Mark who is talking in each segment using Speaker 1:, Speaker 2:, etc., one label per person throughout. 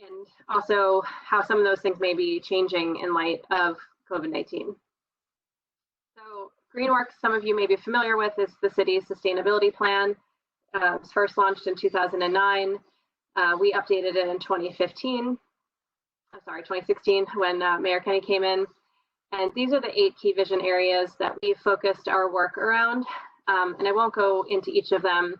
Speaker 1: and also how some of those things may be changing in light of COVID-19. So Greenworks, some of you may be familiar with, is the city's sustainability plan. It was first launched in 2009. We updated it in 2016 when Mayor Kenny came in. And these are the 8 key vision areas that we've focused our work around. And I won't go into each of them,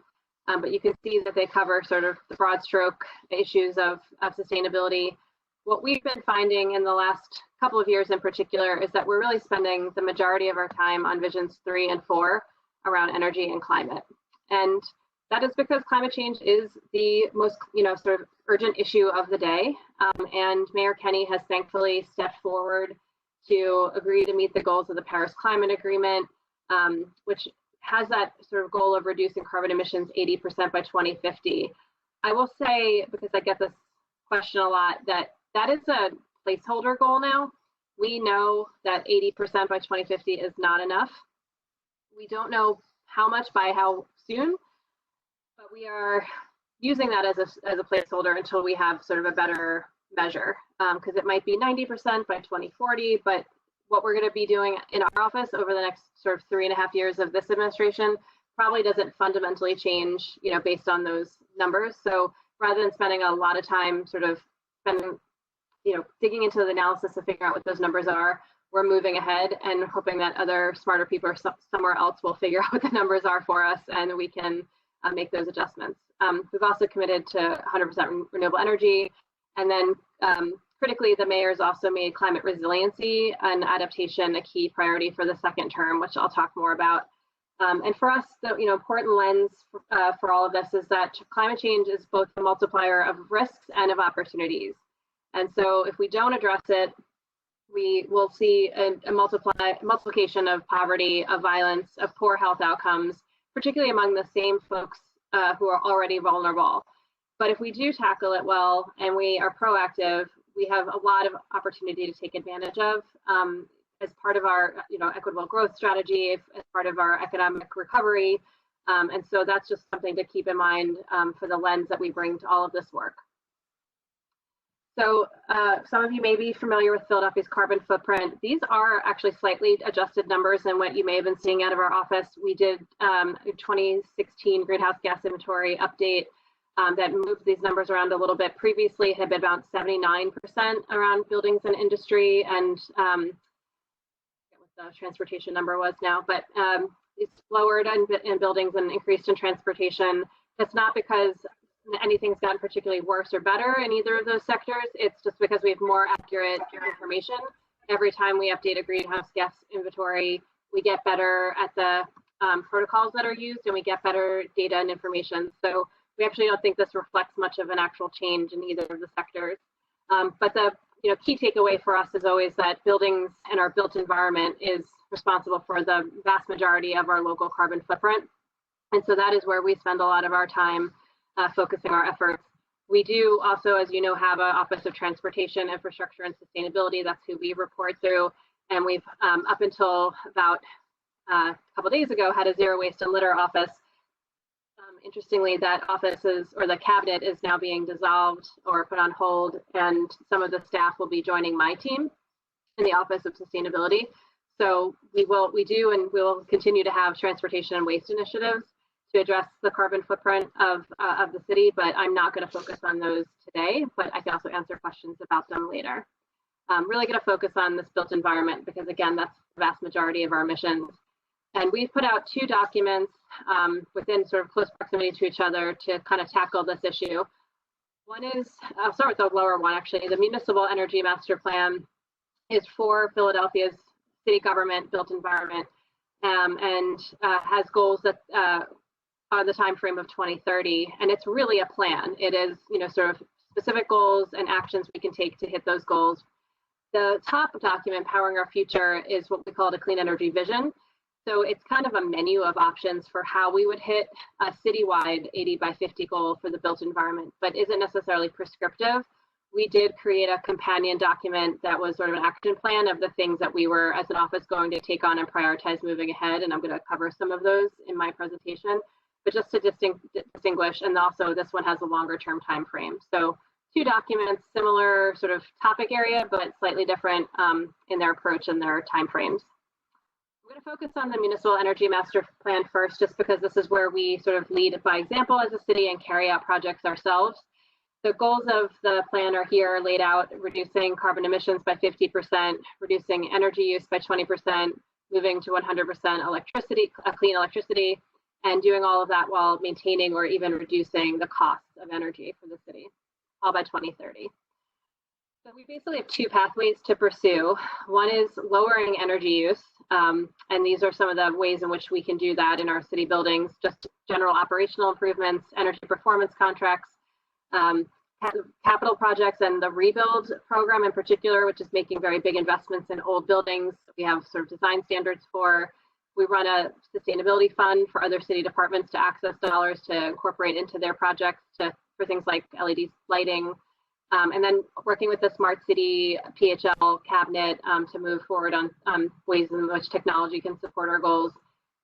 Speaker 1: but you can see that they cover sort of the broad stroke issues of sustainability. What we've been finding in the last couple of years in particular is that we're really spending the majority of our time on visions 3 and 4 around energy and climate. And that is because climate change is the most, sort of urgent issue of the day. And Mayor Kenny has thankfully stepped forward to agree to meet the goals of the Paris Climate Agreement, which has that sort of goal of reducing carbon emissions 80% by 2050. I will say, because I get this question a lot, that is a placeholder goal now. We know that 80% by 2050 is not enough. We don't know how much by how soon, but we are using that as a placeholder until we have sort of a better measure, because it might be 90% by 2040, but what we're going to be doing in our office over the next sort of 3.5 years of this administration probably doesn't fundamentally change, based on those numbers. So rather than spending a lot of time sort of digging into the analysis to figure out what those numbers are, we're moving ahead and hoping that other smarter people somewhere else will figure out what the numbers are for us, and we can make those adjustments. We've also committed to 100% renewable energy. And then critically, the mayor's also made climate resiliency and adaptation a key priority for the second term, which I'll talk more about. And for us, the important lens for all of this is that climate change is both a multiplier of risks and of opportunities. And so if we don't address it, we will see a multiplication of poverty, of violence, of poor health outcomes, particularly among the same folks who are already vulnerable. But if we do tackle it well and we are proactive, we have a lot of opportunity to take advantage of as part of our equitable growth strategy, as part of our economic recovery. And so that's just something to keep in mind for the lens that we bring to all of this work. So some of you may be familiar with Philadelphia's carbon footprint. These are actually slightly adjusted numbers than what you may have been seeing out of our office. We did a 2016 greenhouse gas inventory update that moved these numbers around a little bit. Previously had been about 79% around buildings and industry, and I forget what the transportation number was now, but it's lowered in buildings and increased in transportation. It's not because anything's gotten particularly worse or better in either of those sectors. It's just because we have more accurate information. Every time we update a greenhouse gas inventory, we get better at the protocols that are used, and we get better data and information. So we actually don't think this reflects much of an actual change in either of the sectors. But the key takeaway for us is always that buildings and our built environment is responsible for the vast majority of our local carbon footprint. And so that is where we spend a lot of our time focusing our efforts. We do also, as you know, have an Office of Transportation, Infrastructure, and Sustainability. That's who we report through. And we've, up until about a couple days ago, had a zero waste and litter office. Interestingly, that office or the cabinet is now being dissolved or put on hold, and some of the staff will be joining my team in the Office of Sustainability. So we will continue to have transportation and waste initiatives to address the carbon footprint of the city, but I'm not going to focus on those today, but I can also answer questions about them later. I'm really going to focus on this built environment because, again, that's the vast majority of our missions. And we've put out 2 documents within sort of close proximity to each other to kind of tackle this issue. One is, I'll start with the lower one actually, the Municipal Energy Master Plan is for Philadelphia's city government built environment and has goals that are the time frame of 2030. And it's really a plan. It is, sort of specific goals and actions we can take to hit those goals. The top document, Powering Our Future, is what we call a clean energy vision. So it's kind of a menu of options for how we would hit a citywide 80 by 50 goal for the built environment, but isn't necessarily prescriptive. We did create a companion document that was sort of an action plan of the things that we were, as an office, going to take on and prioritize moving ahead. And I'm going to cover some of those in my presentation, but just to distinguish, and also this one has a longer term time frame. So two documents, similar sort of topic area, but slightly different in their approach and their timeframes. I'm going to focus on the Municipal Energy Master Plan first, just because this is where we sort of lead by example as a city and carry out projects ourselves. The goals of the plan are here laid out: reducing carbon emissions by 50%, reducing energy use by 20%, moving to 100% electricity, clean electricity, and doing all of that while maintaining or even reducing the costs of energy for the city, all by 2030. So we basically have two pathways to pursue. One is lowering energy use, and these are some of the ways in which we can do that in our city buildings: just general operational improvements, energy performance contracts, capital projects, and the rebuild program in particular, which is making very big investments in old buildings. We have sort of design standards for. We run a sustainability fund for other city departments to access dollars to incorporate into their projects for things like LED lighting, and then working with the Smart City PHL cabinet to move forward on ways in which technology can support our goals.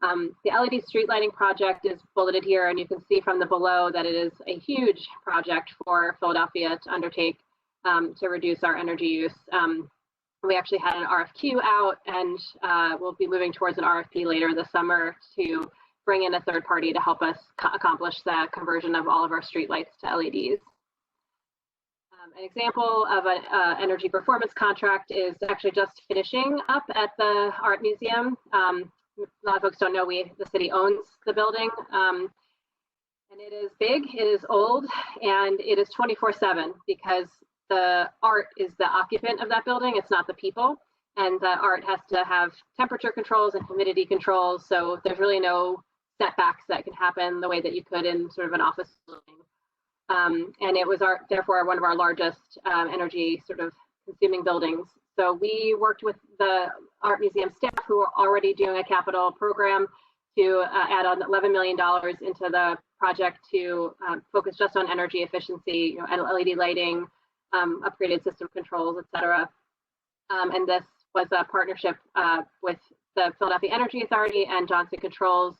Speaker 1: The LED street lighting project is bulleted here, and you can see from the below that it is a huge project for Philadelphia to undertake to reduce our energy use. We actually had an RFQ out, and we'll be moving towards an RFP later this summer to bring in a third party to help us accomplish the conversion of all of our streetlights to LEDs. An example of an energy performance contract is actually just finishing up at the Art Museum. A lot of folks don't know the city owns the building, and it is big, it is old, and it is 24/7 because the art is the occupant of that building. It's not the people, and the art has to have temperature controls and humidity controls. So there's really no setbacks that can happen the way that you could in sort of an office building. And it was therefore one of our largest energy sort of consuming buildings. So we worked with the Art Museum staff who were already doing a capital program to add on $11 million into the project to focus just on energy efficiency, LED lighting, upgraded system controls, et cetera. And this was a partnership with the Philadelphia Energy Authority and Johnson Controls,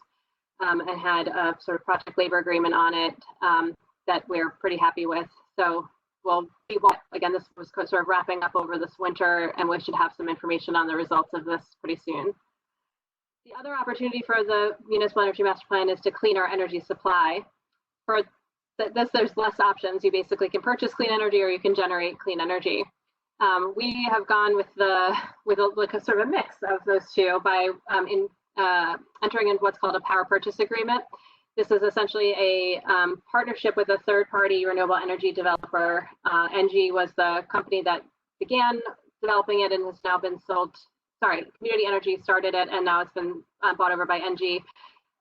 Speaker 1: and had a sort of project labor agreement on it that we're pretty happy with. So we'll see again, this was sort of wrapping up over this winter, and we should have some information on the results of this pretty soon. The other opportunity for the Municipal Energy Master Plan is to clean our energy supply. For this, there's less options. You basically can purchase clean energy or you can generate clean energy. We have gone with like a sort of a mix of those two by entering in what's called a power purchase agreement. This is essentially a partnership with a third-party renewable energy developer. ENGIE was the company that began developing it and has now been sold. Sorry, Community Energy started it, and now it's been bought over by ENGIE.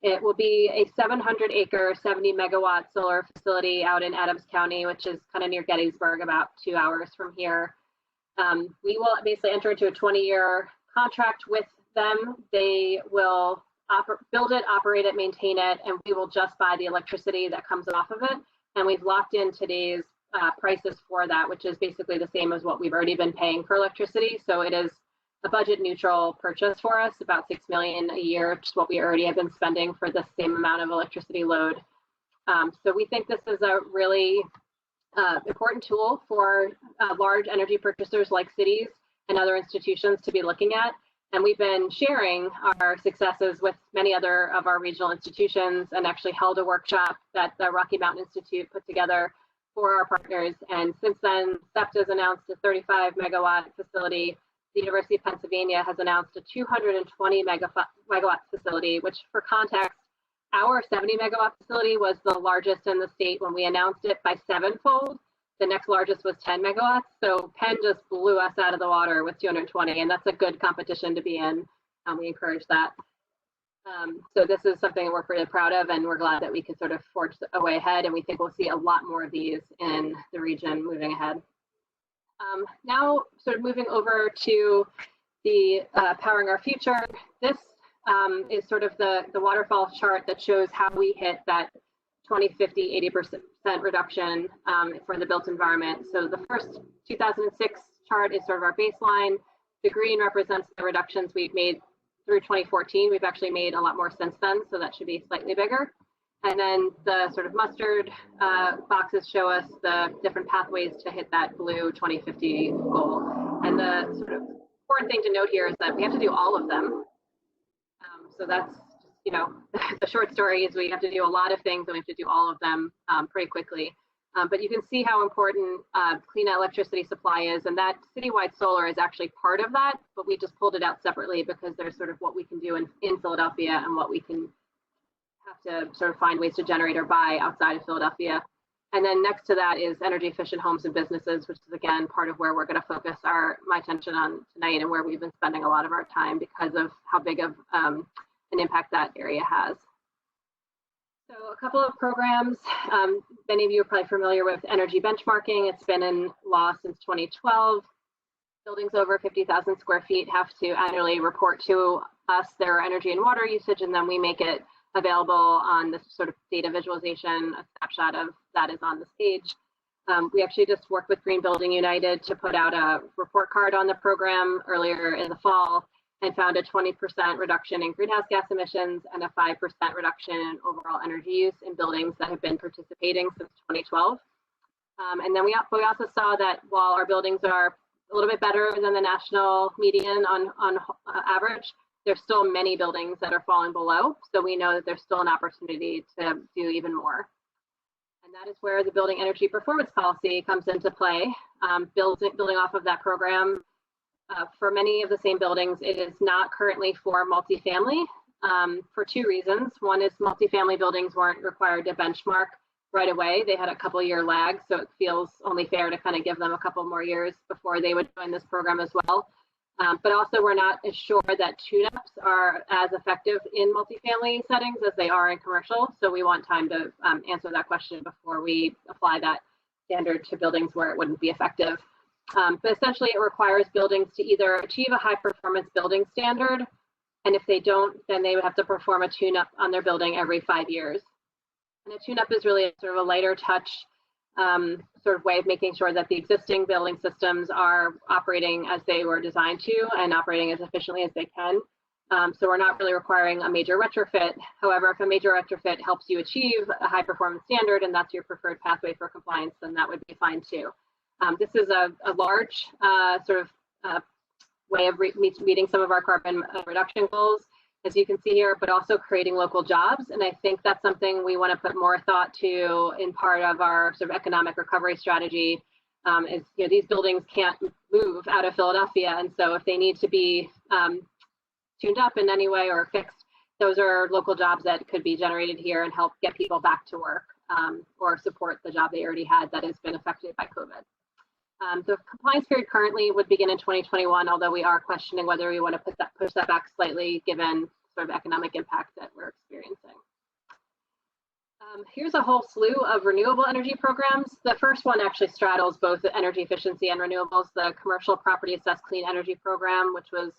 Speaker 1: It will be a 700-acre, 70-megawatt solar facility out in Adams County, which is kind of near Gettysburg, about 2 hours from here. We will basically enter into a 20-year contract with them. They will build it, operate it, maintain it, and we will just buy the electricity that comes off of it. And we've locked in today's prices for that, which is basically the same as what we've already been paying for electricity. So it is a budget neutral purchase for us, about $6 million a year, which is what we already have been spending for the same amount of electricity load. So we think this is a really important tool for large energy purchasers like cities and other institutions to be looking at. And we've been sharing our successes with many other of our regional institutions, and actually held a workshop that the Rocky Mountain Institute put together for our partners. And since then, SEPTA has announced a 35-megawatt facility. The University of Pennsylvania has announced a 220 megawatt facility, which, for context, our 70-megawatt facility was the largest in the state when we announced it by 7-fold. The next largest was 10 megawatts. So Penn just blew us out of the water with 220, and that's a good competition to be in. We encourage that. So this is something that we're pretty proud of, and we're glad that we could sort of forge a way ahead, and we think we'll see a lot more of these in the region moving ahead. Now, sort of moving over to the Powering Our Future. This is sort of the waterfall chart that shows how we hit that 2050, 80% reduction for the built environment. So the first 2006 chart is sort of our baseline. The green represents the reductions we've made through 2014. We've actually made a lot more since then, so that should be slightly bigger. And then the sort of mustard boxes show us the different pathways to hit that blue 2050 goal. And the sort of important thing to note here is that we have to do all of them. So that's, you know, the short story is we have to do a lot of things and we have to do all of them pretty quickly. But you can see how important clean electricity supply is, and that citywide solar is actually part of that, but we just pulled it out separately because there's sort of what we can do in Philadelphia and what we can have to sort of find ways to generate or buy outside of Philadelphia. And then next to that is energy efficient homes and businesses, which is again part of where we're going to focus my attention on tonight and where we've been spending a lot of our time because of how big of an impact that area has. So a couple of programs, many of you are probably familiar with energy benchmarking. It's been in law since 2012. Buildings over 50,000 square feet have to annually report to us their energy and water usage, and then we make it available on this sort of data visualization. A snapshot of that is on this page. We actually just worked with Green Building United to put out a report card on the program earlier in the fall and found a 20% reduction in greenhouse gas emissions and a 5% reduction in overall energy use in buildings that have been participating since 2012. And then we also saw that while our buildings are a little bit better than the national median on average, there's still many buildings that are falling below. So we know that there's still an opportunity to do even more. And that is where the building energy performance policy comes into play. Building off of that program, for many of the same buildings, it is not currently for multifamily for two reasons. One is multifamily buildings weren't required to benchmark right away. They had a couple-year lag, so it feels only fair to kind of give them a couple more years before they would join this program as well. But also we're not as sure that tune-ups are as effective in multifamily settings as they are in commercial. So we want time to answer that question before we apply that standard to buildings where it wouldn't be effective. But essentially it requires buildings to either achieve a high performance building standard, and if they don't, then they would have to perform a tune-up on their building every 5 years. And a tune-up is really sort of a lighter touch sort of way of making sure that the existing building systems are operating as they were designed to and operating as efficiently as they can. So we're not really requiring a major retrofit. However, if a major retrofit helps you achieve a high performance standard and that's your preferred pathway for compliance, then that would be fine too. This is a large sort of way of meeting some of our carbon reduction goals, as you can see here, but also creating local jobs. And I think that's something we want to put more thought to in part of our sort of economic recovery strategy. Is, you know, these buildings can't move out of Philadelphia, and so if they need to be tuned up in any way or fixed, those are local jobs that could be generated here and help get people back to work or support the job they already had that has been affected by COVID. The compliance period currently would begin in 2021, although we are questioning whether we want to push that back slightly given sort of economic impact that we're experiencing. Here's a whole slew of renewable energy programs. The first one actually straddles both energy efficiency and renewables, the Commercial Property Assessed Clean Energy Program, which was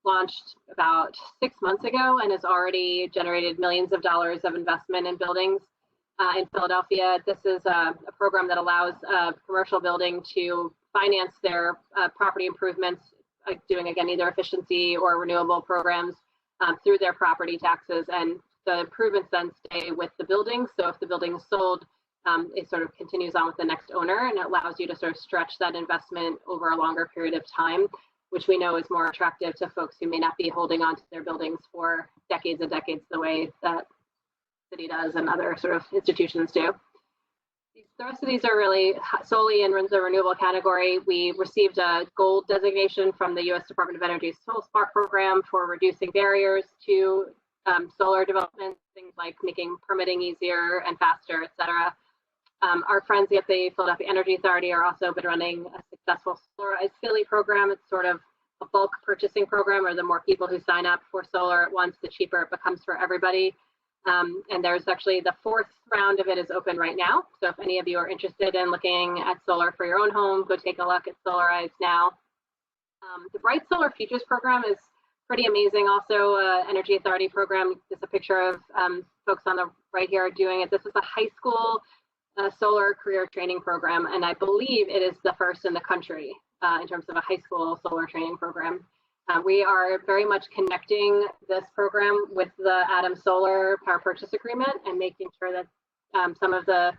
Speaker 1: launched about 6 months ago and has already generated millions of dollars of investment in buildings in Philadelphia. This is a program that allows a commercial building to finance their property improvements, doing again either efficiency or renewable programs through their property taxes, and the improvements then stay with the building. So if the building is sold, it sort of continues on with the next owner, and it allows you to sort of stretch that investment over a longer period of time, which we know is more attractive to folks who may not be holding on to their buildings for decades and decades the way that city does and other sort of institutions do. The rest of these are really solely in the renewable category. We received a gold designation from the U.S. Department of Energy's Solar Spark program for reducing barriers to solar development, things like making permitting easier and faster, et cetera. Our friends at the Philadelphia Energy Authority are also been running a successful Solarized Philly program. It's sort of a bulk purchasing program, or the more people who sign up for solar at once, the cheaper it becomes for everybody. And there's actually the 4th round of it is open right now. So if any of you are interested in looking at solar for your own home, go take a look at Solarized now. The Bright Solar Futures program is pretty amazing. Also, Energy Authority program. Just a picture of folks on the right here doing it. This is a high school solar career training program, and I believe it is the first in the country in terms of a high school solar training program. We are very much connecting this program with the Atom Solar Power Purchase Agreement and making sure that some of the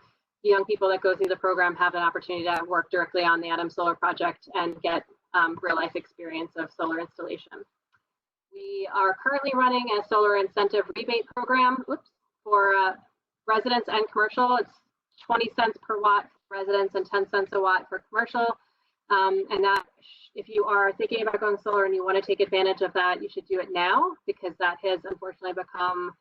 Speaker 1: young people that go through the program have an opportunity to work directly on the Atom Solar project and get real life experience of solar installation. We are currently running a solar incentive rebate program for residents and commercial. It's 20 cents per watt for residents and 10 cents a watt for commercial. And that, if you are thinking about going solar and you want to take advantage of that, you should do it now, because that has unfortunately become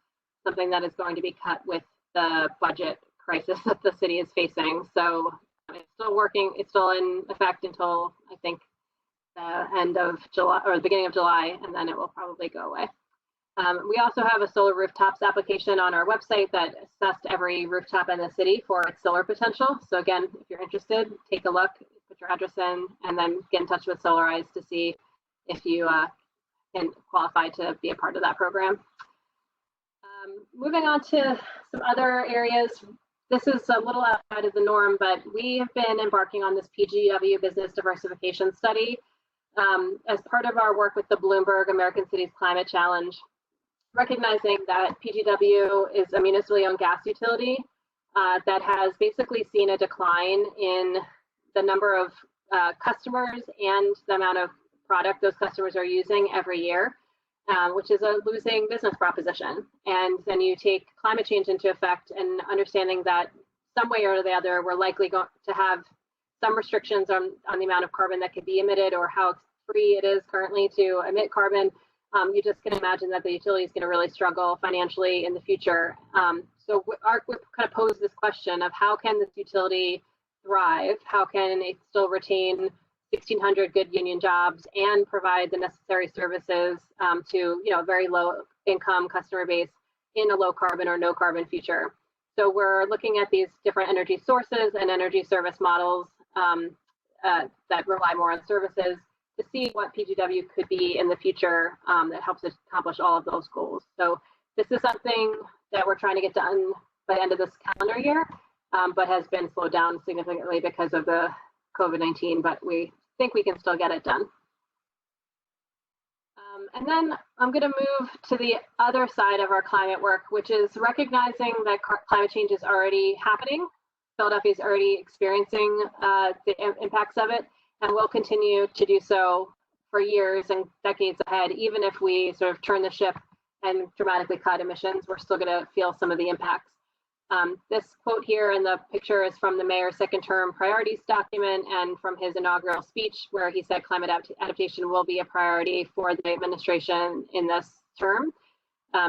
Speaker 1: something that is going to be cut with the budget crisis that the city is facing. So it's still working, it's still in effect until I think the end of July or the beginning of July, and then it will probably go away. We also have a solar rooftops application on our website that assessed every rooftop in the city for its solar potential. So again, if you're interested, take a look, put your address in, and then get in touch with Solarize to see if you can qualify to be a part of that program. Moving on to some other areas. This is a little outside of the norm, but we have been embarking on this PGW business diversification study as part of our work with the Bloomberg American Cities Climate Challenge, recognizing that PGW is a municipally owned gas utility that has basically seen a decline in the number of customers and the amount of product those customers are using every year, which is a losing business proposition. And then you take climate change into effect and understanding that some way or the other, we're likely going to have some restrictions on the amount of carbon that could be emitted or how free it is currently to emit carbon. You just can imagine that the utility is going to really struggle financially in the future. So we kind of pose this question of how can this utility thrive? How can it still retain 1,600 good union jobs and provide the necessary services to a very low income customer base in a low carbon or no carbon future? So we're looking at these different energy sources and energy service models that rely more on services to see what PGW could be in the future that helps us accomplish all of those goals. So this is something that we're trying to get done by the end of this calendar year, but has been slowed down significantly because of the COVID-19, but we think we can still get it done. And then I'm going to move to the other side of our climate work, which is recognizing that climate change is already happening. Philadelphia is already experiencing the impacts of it, and will continue to do so for years and decades ahead. Even if we sort of turn the ship and dramatically cut emissions, we're still going to feel some of the impacts. This quote here in the picture is from the mayor's second term priorities document and from his inaugural speech, where he said climate adaptation will be a priority for the administration in this term.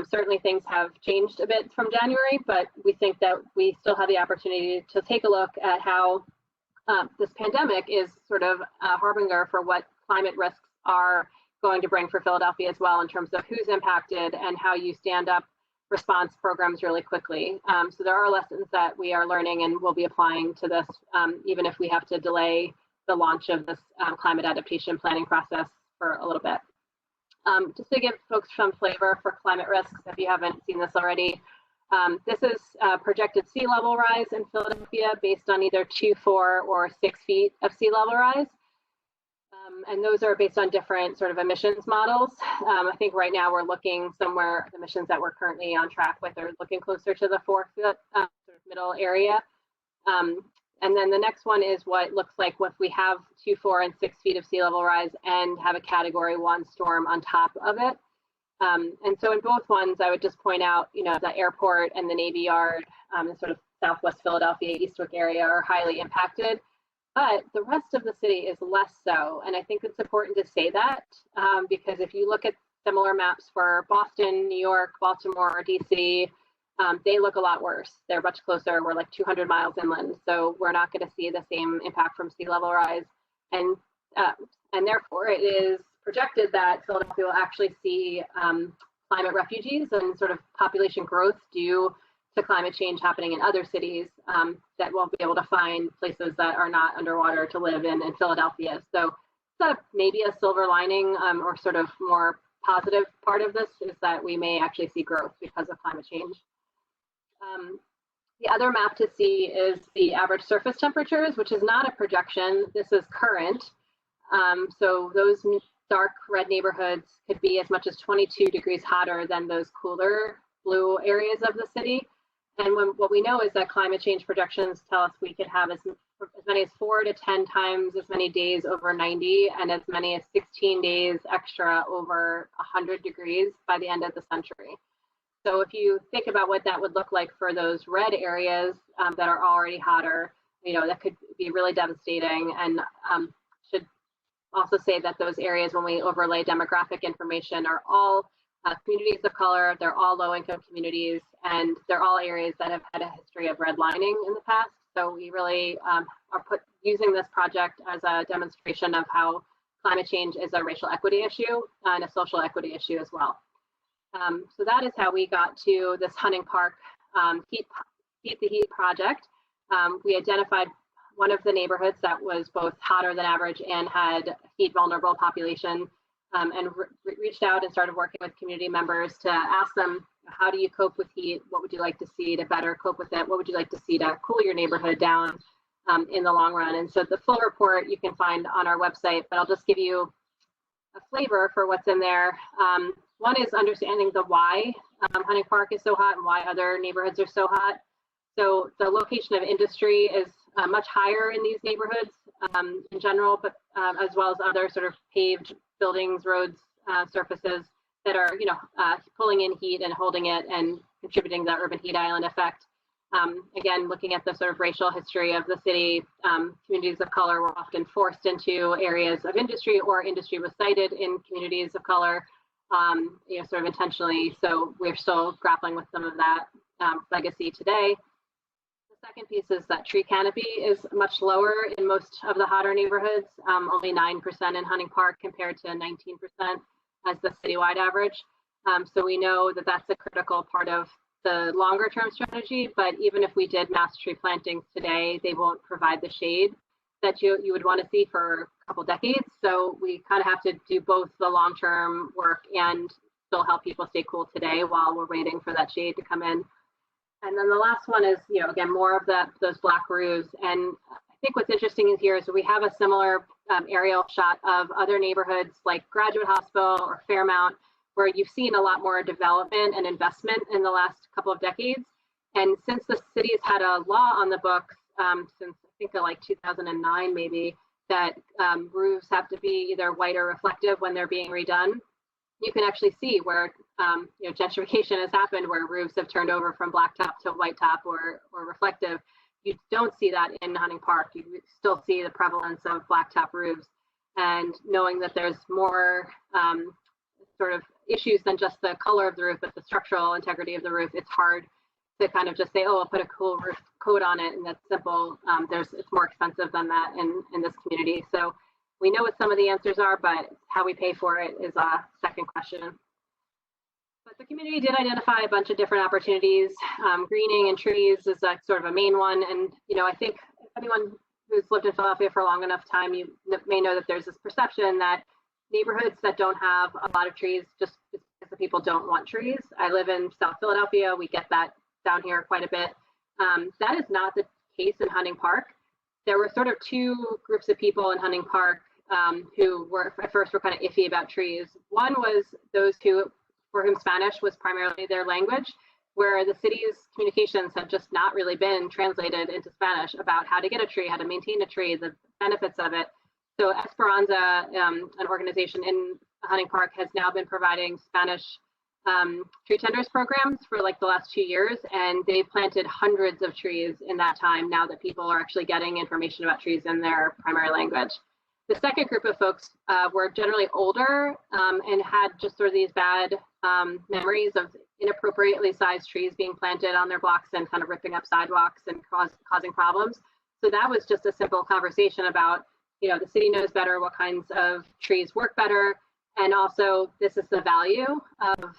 Speaker 1: Certainly things have changed a bit from January, but we think that we still have the opportunity to take a look at how this pandemic is sort of a harbinger for what climate risks are going to bring for Philadelphia as well, in terms of who's impacted and how you stand up response programs really quickly. So there are lessons that we are learning and we'll be applying to this, even if we have to delay the launch of this climate adaptation planning process for a little bit. Just to give folks some flavor for climate risks, if you haven't seen this already, this is projected sea level rise in Philadelphia based on either 2, 4, or 6 feet of sea level rise. And those are based on different sort of emissions models. I think right now we're looking somewhere, the emissions that we're currently on track with are looking closer to the 4 foot sort of middle area. And then the next one is what it looks like if we have 2, 4, and 6 feet of sea level rise and have a Category 1 storm on top of it. And so in both ones, I would just point out, the airport and the Navy Yard in sort of Southwest Philadelphia, Eastwick area are highly impacted, but the rest of the city is less so. And I think it's important to say that because if you look at similar maps for Boston, New York, Baltimore, DC, they look a lot worse. They're much closer. We're like 200 miles inland. So we're not going to see the same impact from sea level rise. And therefore it is projected that Philadelphia will actually see climate refugees and sort of population growth due to climate change happening in other cities that won't be able to find places that are not underwater to live in Philadelphia. So maybe a silver lining or sort of more positive part of this is that we may actually see growth because of climate change. The other map to see is the average surface temperatures, which is not a projection. This is current. So those dark red neighborhoods could be as much as 22 degrees hotter than those cooler blue areas of the city. And what we know is that climate change projections tell us we could have as many as 4 to 10 times as many days over 90 and as many as 16 days extra over 100 degrees by the end of the century. So if you think about what that would look like for those red areas that are already hotter, that could be really devastating. And should also say that those areas, when we overlay demographic information, are all communities of color, they're all low-income communities, and they're all areas that have had a history of redlining in the past. So we really are using this project as a demonstration of how climate change is a racial equity issue and a social equity issue as well. So that is how we got to this Hunting Park Heat the Heat project. We identified one of the neighborhoods that was both hotter than average and had heat vulnerable population, and reached out and started working with community members to ask them, how do you cope with heat? What would you like to see to better cope with it? What would you like to see to cool your neighborhood down in the long run? And so the full report you can find on our website, but I'll just give you a flavor for what's in there. One is understanding the why Hunting Park is so hot and why other neighborhoods are so hot. So the location of industry is much higher in these neighborhoods in general, but as well as other sort of paved buildings, roads, surfaces that are, pulling in heat and holding it and contributing to the urban heat island effect. Again, looking at the sort of racial history of the city, communities of color were often forced into areas of industry, or industry was cited in communities of color, sort of intentionally. So we're still grappling with some of that legacy today. The second piece is that tree canopy is much lower in most of the hotter neighborhoods, only 9% in Hunting Park compared to 19% as the citywide average. So we know that that's a critical part of the longer term strategy, but even if we did mass tree plantings today, they won't provide the shade that you would want to see for a couple decades. So we kind of have to do both the long term work and still help people stay cool today while we're waiting for that shade to come in. And then the last one is, again, more of those black roofs. And I think what's interesting here is we have a similar aerial shot of other neighborhoods like Graduate Hospital or Fairmount, where you've seen a lot more development and investment in the last couple of decades. And since the city's had a law on the books since I think like 2009 maybe, that roofs have to be either white or reflective when they're being redone, you can actually see where gentrification has happened, where roofs have turned over from blacktop to white top or reflective. You don't see that in Hunting Park. You still see the prevalence of blacktop roofs. And knowing that there's more sort of issues than just the color of the roof, but the structural integrity of the roof, it's hard to kind of just say, oh, I'll put a cool roof coat on it, and that's simple. It's more expensive than that in this community. So we know what some of the answers are, but how we pay for it is a second question. But the community did identify a bunch of different opportunities. Greening and trees is sort of a main one. And, I think anyone who's lived in Philadelphia for a long enough time, you may know that there's this perception that neighborhoods that don't have a lot of trees, just because the people don't want trees. I live in South Philadelphia. We get that down here quite a bit. That is not the case in Hunting Park. There were sort of two groups of people in Hunting Park who were at first kind of iffy about trees. One was those for whom Spanish was primarily their language, where the city's communications have just not really been translated into Spanish about how to get a tree, how to maintain a tree, the benefits of it. So Esperanza, an organization in Hunting Park, has now been providing Spanish tree tenders programs for like the last 2 years, and they've planted hundreds of trees in that time, now that people are actually getting information about trees in their primary language. The second group of folks were generally older and had just sort of these bad memories of inappropriately sized trees being planted on their blocks and kind of ripping up sidewalks and causing problems. So that was just a simple conversation about, the city knows better what kinds of trees work better. And also, this is the value of,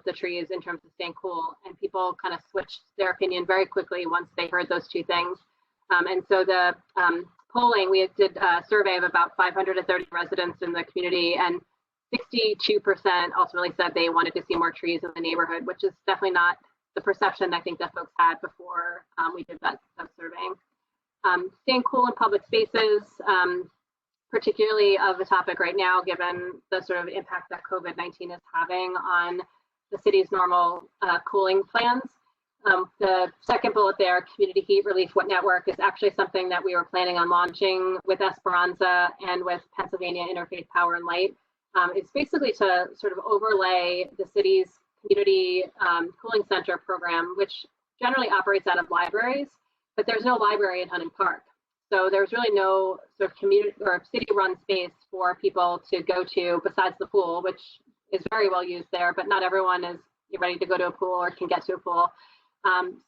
Speaker 1: the trees in terms of staying cool. And people kind of switched their opinion very quickly once they heard those two things. And so the polling, we did a survey of about 530 residents in the community, and 62% ultimately said they wanted to see more trees in the neighborhood, which is definitely not the perception I think that folks had before we did that surveying. Staying cool in public spaces, particularly of a topic right now, given the sort of impact that COVID-19 is having on the city's normal cooling plans. The second bullet there, community heat relief network, is actually something that we were planning on launching with Esperanza and with Pennsylvania Interfaith Power and Light. It's basically to sort of overlay the city's community cooling center program, which generally operates out of libraries, but there's no library in Hunting Park. So there's really no sort of community or city-run space for people to go to besides the pool, which is very well used there, but not everyone is ready to go to a pool or can get to a pool.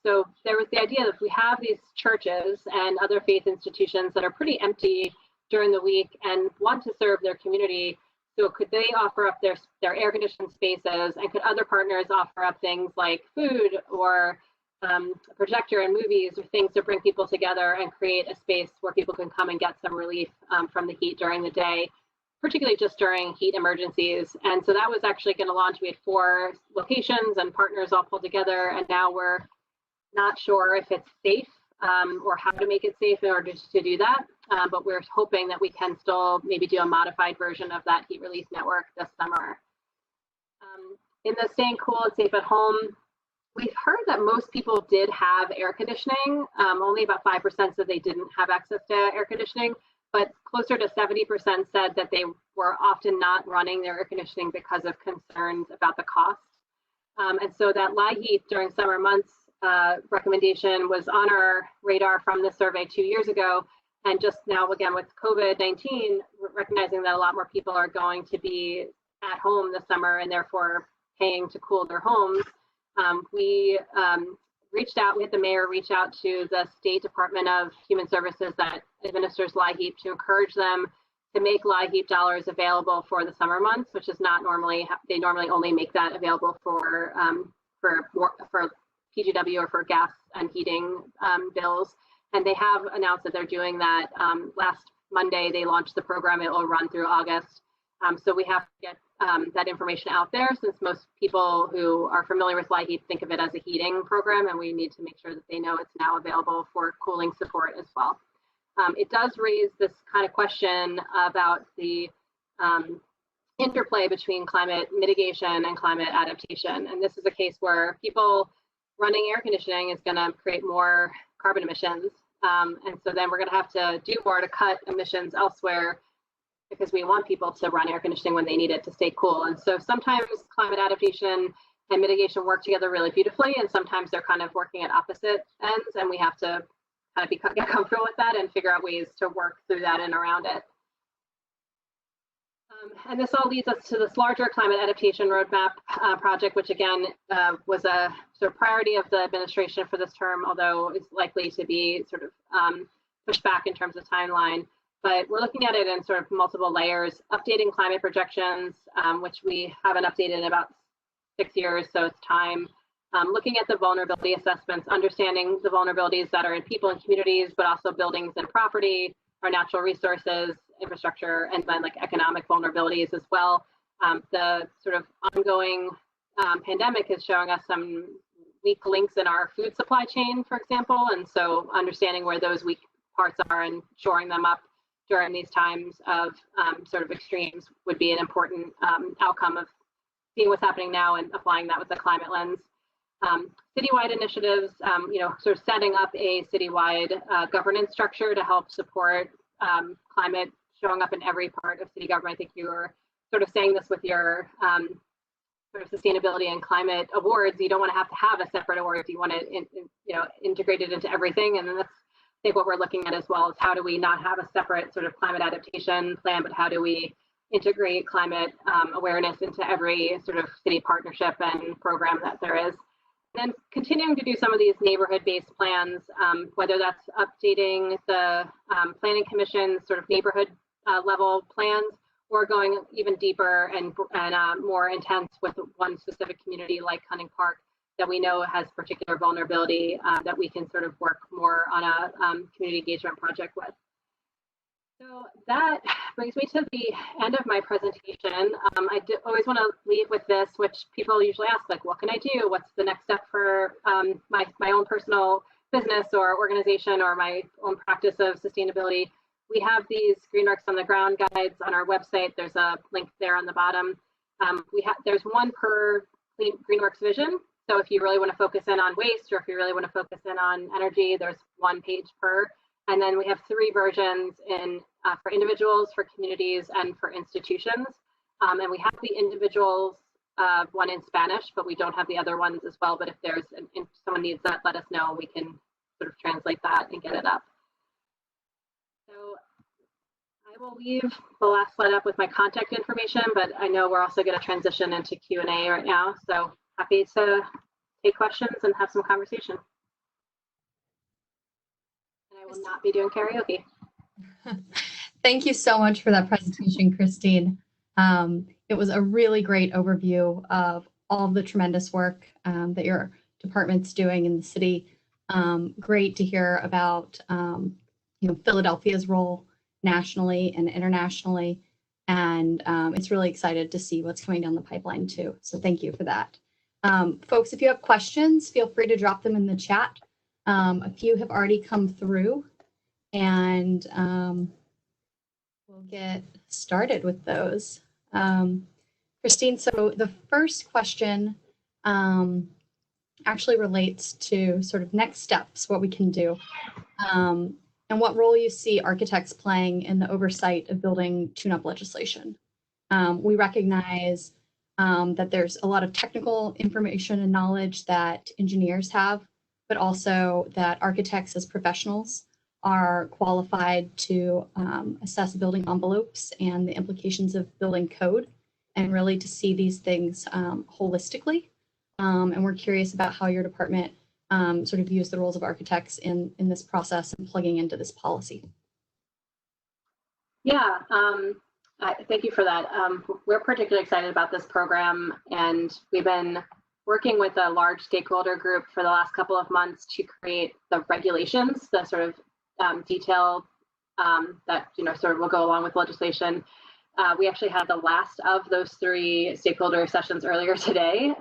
Speaker 1: So there was the idea that if we have these churches and other faith institutions that are pretty empty during the week and want to serve their community, so could they offer up their air conditioned spaces, and could other partners offer up things like food or a projector and movies or things to bring people together and create a space where people can come and get some relief from the heat during the day, particularly just during heat emergencies. And so that was actually going to launch. We had 4 locations and partners all pulled together, and now we're not sure if it's safe or how to make it safe in order to do that. But we're hoping that we can still maybe do a modified version of that heat relief network this summer. In the staying cool and safe at home, we've heard that most people did have air conditioning. Only about 5% said they didn't have access to air conditioning, but closer to 70% said that they were often not running their air conditioning because of concerns about the cost. And so that LIHEAP during summer months recommendation was on our radar from the survey 2 years ago. And just now, again, with COVID-19, recognizing that a lot more people are going to be at home this summer and therefore paying to cool their homes, we reached out, we had the mayor reach out to the State Department of Human Services that administers LIHEAP to encourage them to make LIHEAP dollars available for the summer months, which is not normally, they normally only make that available for PGW or for gas and heating bills. And they have announced that they're doing that. Last Monday, they launched the program. It will run through August. So we have to get that information out there, since most people who are familiar with LIHEAP think of it as a heating program, and we need to make sure that they know it's now available for cooling support as well. It does raise this kind of question about the interplay between climate mitigation and climate adaptation. And this is a case where people running air conditioning is going to create more carbon emissions. And so then we're going to have to do more to cut emissions elsewhere, because we want people to run air conditioning when they need it to stay cool. And so sometimes climate adaptation and mitigation work together really beautifully, and sometimes they're kind of working at opposite ends, and we have to kind of get comfortable with that and figure out ways to work through that and around it. And this all leads us to this larger climate adaptation roadmap project, which again was a sort of priority of the administration for this term, although it's likely to be sort of pushed back in terms of timeline. But we're looking at it in sort of multiple layers, updating climate projections, which we haven't updated in about 6 years, so it's time. Looking at the vulnerability assessments, understanding the vulnerabilities that are in people and communities, but also buildings and property, our natural resources, infrastructure, and then like economic vulnerabilities as well. The sort of ongoing pandemic is showing us some weak links in our food supply chain, for example, and so understanding where those weak parts are and shoring them up during these times of sort of extremes would be an important outcome of seeing what's happening now and applying that with the climate lens. Citywide initiatives, sort of setting up a citywide governance structure to help support climate showing up in every part of city government. I think you were sort of saying this with your sort of sustainability and climate awards. You don't want to have a separate award. You want to integrate it into everything, and then that's I think what we're looking at as well is how do we not have a separate sort of climate adaptation plan, but how do we integrate climate awareness into every sort of city partnership and program that there is. And then continuing to do some of these neighborhood-based plans, whether that's updating the planning commission sort of neighborhood level plans, or going even deeper and more intense with one specific community like Hunting Park that we know has particular vulnerability that we can sort of work more on a community engagement project with. So that brings me to the end of my presentation. I always want to leave with this, which people usually ask, like, what can I do? What's the next step for my own personal business or organization or my own practice of sustainability? we have these Greenworks on the ground guides on our website. There's a link there on the bottom. There's one per Greenworks vision. So if you really want to focus in on waste, or if you really want to focus in on energy, there's one page per. And then we have 3 versions for individuals, for communities, and for institutions. And we have the individuals one in Spanish, but we don't have the other ones as well. But if someone needs that, let us know. We can sort of translate that and get it up. So I will leave the last slide up with my contact information, but I know we're also going to transition into Q&A right now. So happy to take questions and have some conversation. And I will not be doing karaoke.
Speaker 2: Thank you so much for that presentation, Christine. It was a really great overview of all of the tremendous work that your department's doing in the city. Great to hear about Philadelphia's role nationally and internationally, and it's really excited to see what's coming down the pipeline too. So thank you for that. Folks, if you have questions, feel free to drop them in the chat. A few have already come through, and we'll get started with those. Christine, so the first question actually relates to sort of next steps, what we can do, and what role you see architects playing in the oversight of building tune-up legislation. We recognize that there's a lot of technical information and knowledge that engineers have, but also that architects as professionals are qualified to assess building envelopes and the implications of building code, and really to see these things holistically. And we're curious about how your department sort of views the roles of architects in this process and plugging into this policy.
Speaker 1: Yeah, thank you for that. We're particularly excited about this program, and we've been working with a large stakeholder group for the last couple of months to create the regulations, the sort of detail that sort of will go along with legislation. We actually had the last of those 3 stakeholder sessions earlier today,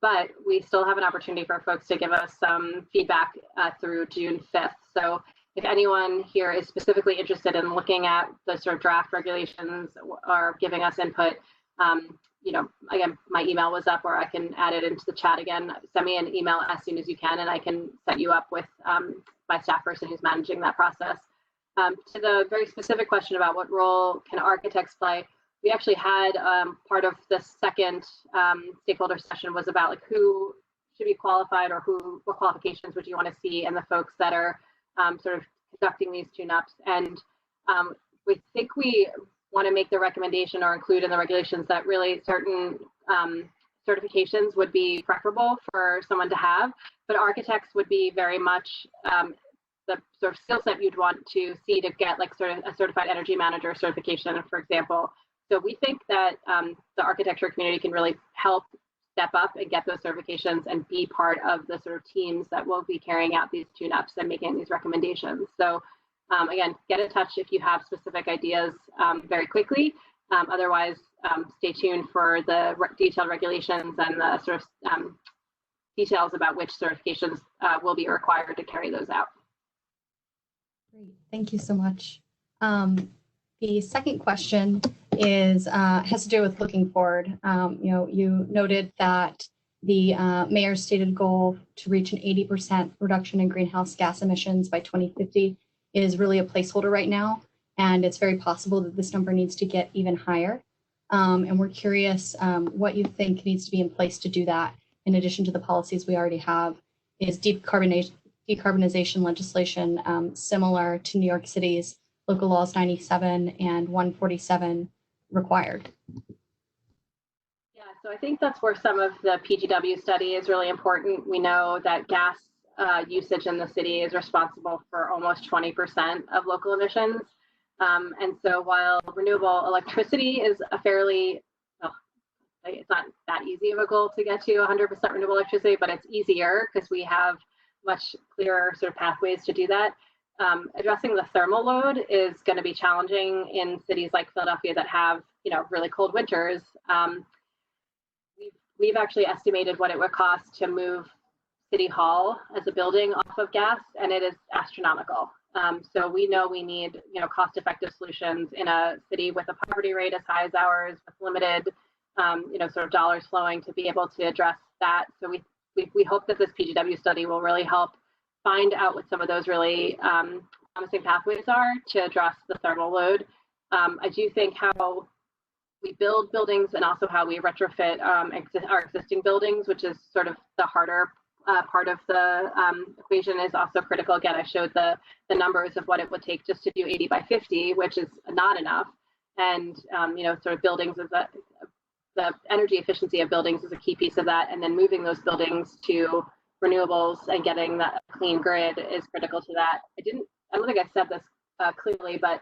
Speaker 1: but we still have an opportunity for folks to give us some feedback through June 5th. So if anyone here is specifically interested in looking at the sort of draft regulations or giving us input, again, my email was up, or I can add it into the chat again. Send me an email as soon as you can, and I can set you up with my staff person who's managing that process. To the very specific question about what role can architects play, we actually had part of the second stakeholder session was about like who should be qualified, or what qualifications would you want to see in the folks that are sort of conducting these tune-ups. And we think we want to make the recommendation or include in the regulations that really certain certifications would be preferable for someone to have, but architects would be very much the sort of skill set you'd want to see to get like sort of a certified energy manager certification, for example. So we think that the architecture community can really help step up and get those certifications and be part of the sort of teams that will be carrying out these tune-ups and making these recommendations. So again, get in touch if you have specific ideas very quickly. Otherwise, stay tuned for the detailed regulations and the sort of details about which certifications will be required to carry those out.
Speaker 2: Great, thank you so much. The second question is has to do with looking forward. You noted that the mayor's stated goal to reach an 80% reduction in greenhouse gas emissions by 2050 is really a placeholder right now, and it's very possible that this number needs to get even higher. And we're curious what you think needs to be in place to do that, in addition to the policies we already have. Is decarbonization legislation similar to New York City's local laws 97 and 147 required?
Speaker 1: Yeah, so I think that's where some of the PGW study is really important. We know that gas usage in the city is responsible for almost 20% of local emissions. And so while renewable electricity is a fairly, it's not that easy of a goal to get to 100% renewable electricity, but it's easier because we have much clearer sort of pathways to do that. Addressing the thermal load is going to be challenging in cities like Philadelphia that have, really cold winters. We've actually estimated what it would cost to move City Hall as a building off of gas, and it is astronomical. So we know we need, cost-effective solutions in a city with a poverty rate as high as ours, with limited, sort of dollars flowing to be able to address that. So we hope that this PGW study will really help find out what some of those really promising pathways are to address the thermal load. I do think how we build buildings and also how we retrofit our existing buildings, which is sort of the harder part of the equation, is also critical. Again, I showed the numbers of what it would take just to do 80 by 50, which is not enough. And, sort of buildings is the energy efficiency of buildings is a key piece of that. And then moving those buildings to renewables and getting that clean grid is critical to that. I don't think I said this clearly, but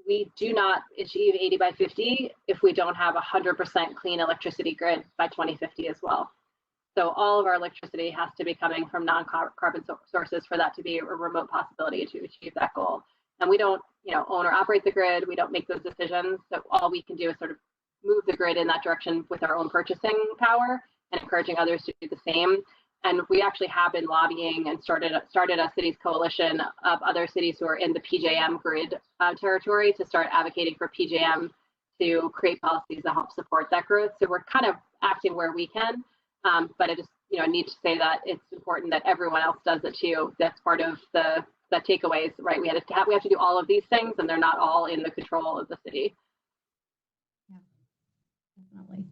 Speaker 1: we do not achieve 80 by 50 if we don't have 100% clean electricity grid by 2050 as well. So all of our electricity has to be coming from non-carbon sources for that to be a remote possibility to achieve that goal. And we don't, own or operate the grid. We don't make those decisions. So all we can do is sort of move the grid in that direction with our own purchasing power and encouraging others to do the same. And we actually have been lobbying and started a cities coalition of other cities who are in the PJM grid territory to start advocating for PJM to create policies that help support that growth. So we're kind of acting where we can, but I just need to say that it's important that everyone else does it too. That's part of the takeaways, right? We have to do all of these things, and they're not all in the control of the city.
Speaker 2: Yeah, definitely.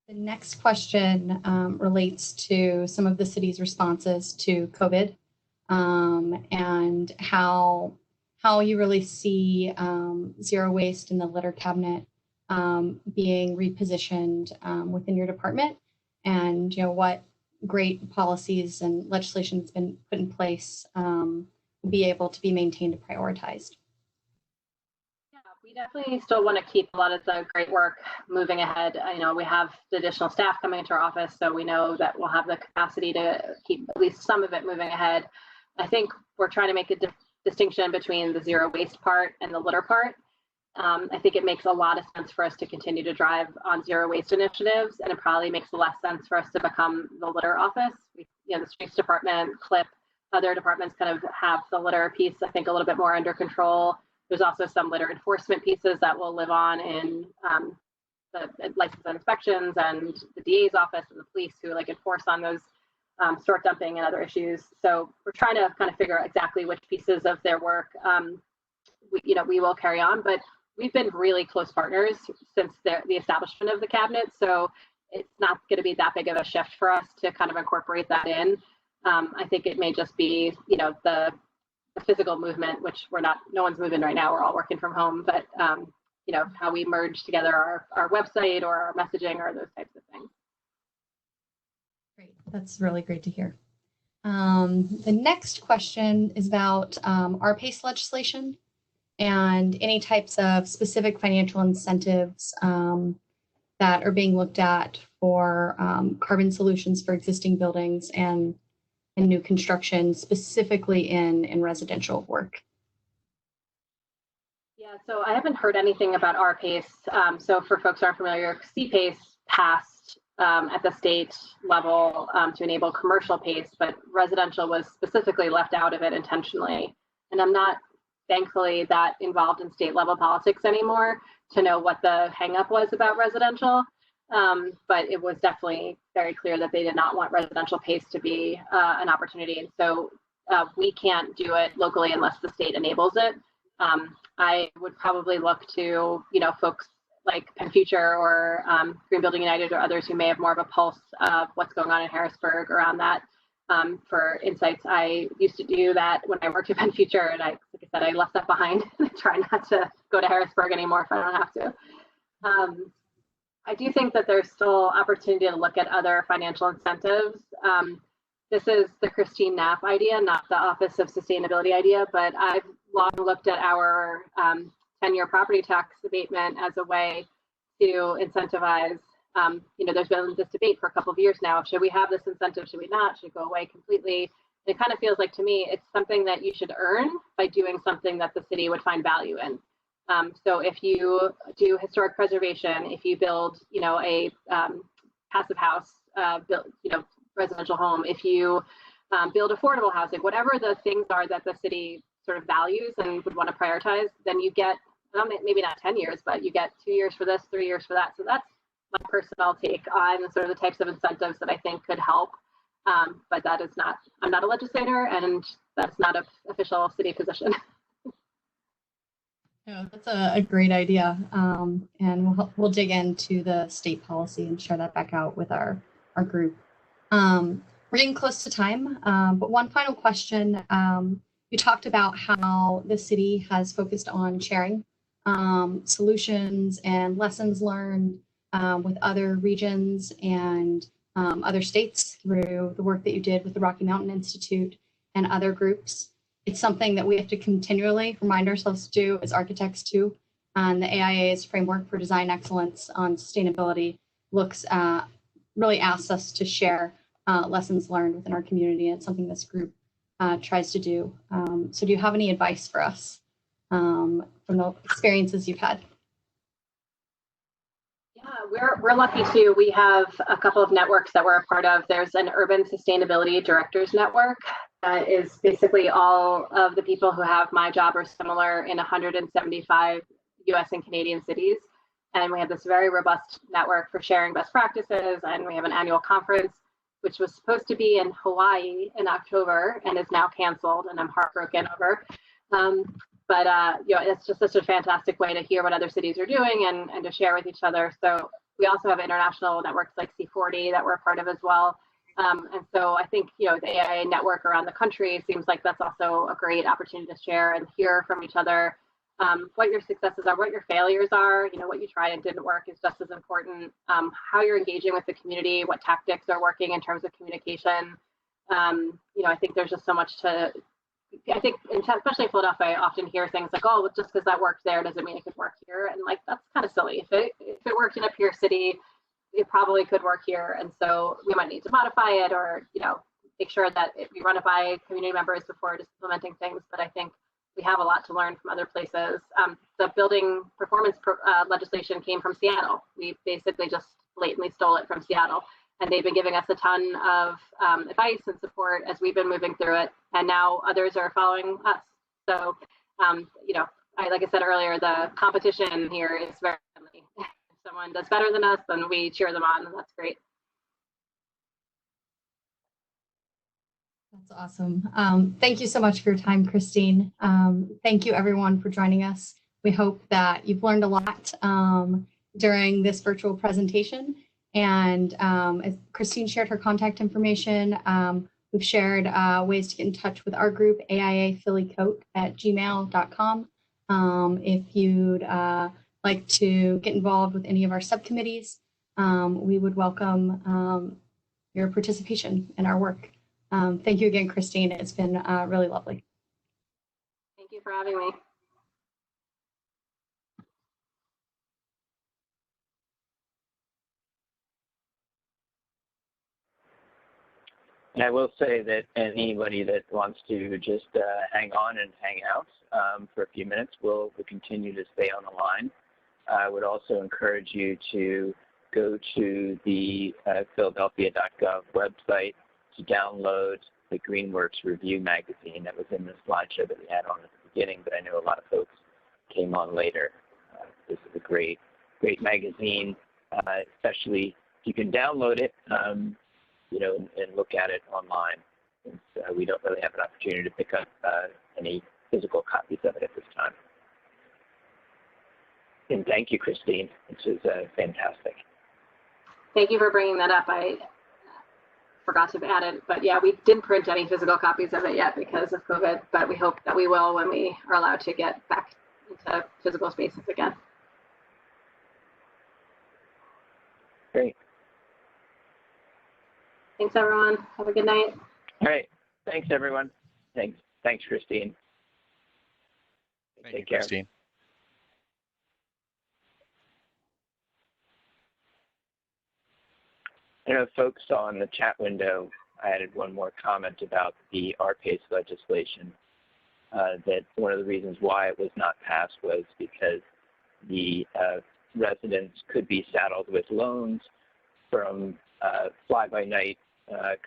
Speaker 2: The next question relates to some of the city's responses to COVID and how you really see zero waste in the litter cabinet being repositioned within your department, and what great policies and legislation that's been put in place will be able to be maintained and prioritized.
Speaker 1: We definitely still want to keep a lot of the great work moving ahead. We have the additional staff coming into our office, so we know that we'll have the capacity to keep at least some of it moving ahead. I think we're trying to make a distinction between the zero waste part and the litter part. I think it makes a lot of sense for us to continue to drive on zero waste initiatives, and it probably makes less sense for us to become the litter office. The streets department, CLIP, other departments kind of have the litter piece, I think, a little bit more under control. There's also some litter enforcement pieces that will live on in the license and inspections and the DA's office and the police who enforce on those sort dumping and other issues. So we're trying to kind of figure out exactly which pieces of their work we will carry on, but we've been really close partners since the establishment of the cabinet. So it's not going to be that big of a shift for us to kind of incorporate that in. I think it may just be, the physical movement, which no one's moving right now. We're all working from home, but how we merge together our website or our messaging or those types of things.
Speaker 2: Great, that's really great to hear. The next question is about our PACE legislation and any types of specific financial incentives that are being looked at for carbon solutions for existing buildings and new construction, specifically in residential work.
Speaker 1: Yeah, so I haven't heard anything about our PACE. So for folks who aren't familiar, CPACE passed at the state level to enable commercial PACE, but residential was specifically left out of it intentionally. And I'm not, thankfully, that involved in state level politics anymore to know what the hang up was about residential. But it was definitely very clear that they did not want residential PACE to be an opportunity. And so we can't do it locally unless the state enables it. I would probably look to, folks like Penn Future or Green Building United or others who may have more of a pulse of what's going on in Harrisburg around that for insights. I used to do that when I worked at Penn Future, and like I said, I left that behind. I try not to go to Harrisburg anymore if I don't have to. I do think that there's still opportunity to look at other financial incentives. This is the Christine Knapp idea, not the Office of Sustainability idea, but I've long looked at our 10-year property tax abatement as a way to incentivize. There's been this debate for a couple of years now. Should we have this incentive? Should we not? Should it go away completely? It kind of feels like to me, it's something that you should earn by doing something that the city would find value in. So if you do historic preservation, if you build, a passive house, residential home, if you build affordable housing, whatever the things are that the city sort of values and would want to prioritize, then you get, well, maybe not 10 years, but you get 2 years for this, 3 years for that. So that's my personal take on sort of the types of incentives that I think could help. But that is not, I'm not a legislator, and that's not an official city position.
Speaker 2: No, that's a great idea. And we'll dig into the state policy and share that back out with our group. We're getting close to time, but one final question. You talked about how the city has focused on sharing solutions and lessons learned with other regions and other states through the work that you did with the Rocky Mountain Institute and other groups. It's something that we have to continually remind ourselves to do as architects too. And the AIA's framework for design excellence on sustainability really asks us to share lessons learned within our community. And it's something this group tries to do. So do you have any advice for us from the experiences you've had?
Speaker 1: Yeah, we're lucky too. We have a couple of networks that we're a part of. There's an Urban Sustainability Directors Network that is basically all of the people who have my job or similar in 175 US and Canadian cities. And we have this very robust network for sharing best practices. And we have an annual conference, which was supposed to be in Hawaii in October and is now canceled, and I'm heartbroken over. But it's just such a fantastic way to hear what other cities are doing and to share with each other. So we also have international networks like C40 that we're a part of as well. And so I think, the AIA network around the country seems like that's also a great opportunity to share and hear from each other what your successes are, what your failures are, what you tried and didn't work is just as important, how you're engaging with the community, what tactics are working in terms of communication. I think there's just so much I think, especially in Philadelphia, I often hear things like, oh, well, just because that worked there doesn't mean it could work here. And like, that's kind of silly. If it worked in a peer city, it probably could work here. And so we might need to modify it or, make sure that we run it by community members before just implementing things. But I think we have a lot to learn from other places. The building performance legislation came from Seattle. We basically just blatantly stole it from Seattle. And they've been giving us a ton of advice and support as we've been moving through it. And now others are following us. So, like I said earlier, the competition here is very friendly. If someone does better than us, then we cheer them on, and that's great.
Speaker 2: That's awesome. Thank you so much for your time, Christine. Thank you, everyone, for joining us. We hope that you've learned a lot during this virtual presentation. And as Christine shared her contact information, we've shared ways to get in touch with our group, aiaphillycoat@gmail.com. If you'd like to get involved with any of our subcommittees, we would welcome your participation in our work. Thank you again, Christine. It's been really lovely.
Speaker 1: Thank you for having me.
Speaker 3: And I will say that anybody that wants to just hang on and hang out for a few minutes, we'll continue to stay on the line. I would also encourage you to go to the Philadelphia.gov website to download the Greenworks Review magazine that was in the slideshow that we had on at the beginning, but I know a lot of folks came on later. This is a great magazine, especially if you can download it. And look at it online. We don't really have an opportunity to pick up any physical copies of it at this time. And thank you, Christine. This is fantastic.
Speaker 1: Thank you for bringing that up. I forgot to add it, but yeah, we didn't print any physical copies of it yet because of COVID, but we hope that we will when we are allowed to get back into physical spaces again.
Speaker 3: Great.
Speaker 1: Thanks, everyone. Have a good night.
Speaker 3: All right. Thanks, everyone. Thanks, Christine. Take care.
Speaker 4: Christine.
Speaker 3: I know folks on the chat window, I added one more comment about the RPACE legislation, that one of the reasons why it was not passed was because the residents could be saddled with loans from fly-by-night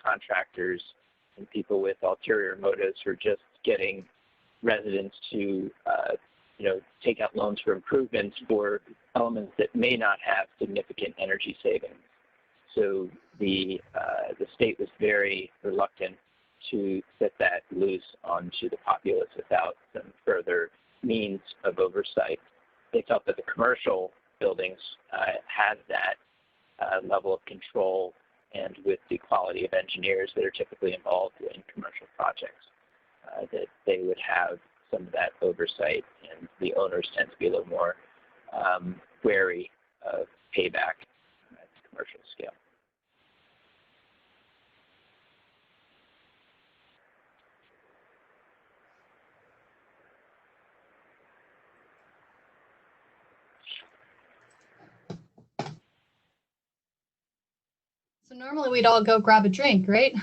Speaker 3: contractors and people with ulterior motives who are just getting residents to, take out loans for improvements for elements that may not have significant energy savings. So the state was very reluctant to set that loose onto the populace without some further means of oversight. They felt that the commercial buildings had that level of control, and with the quality of engineers that are typically involved in commercial projects, that they would have some of that oversight, and the owners tend to be a little more wary of payback at the commercial scale.
Speaker 2: So normally we'd all go grab a drink, right?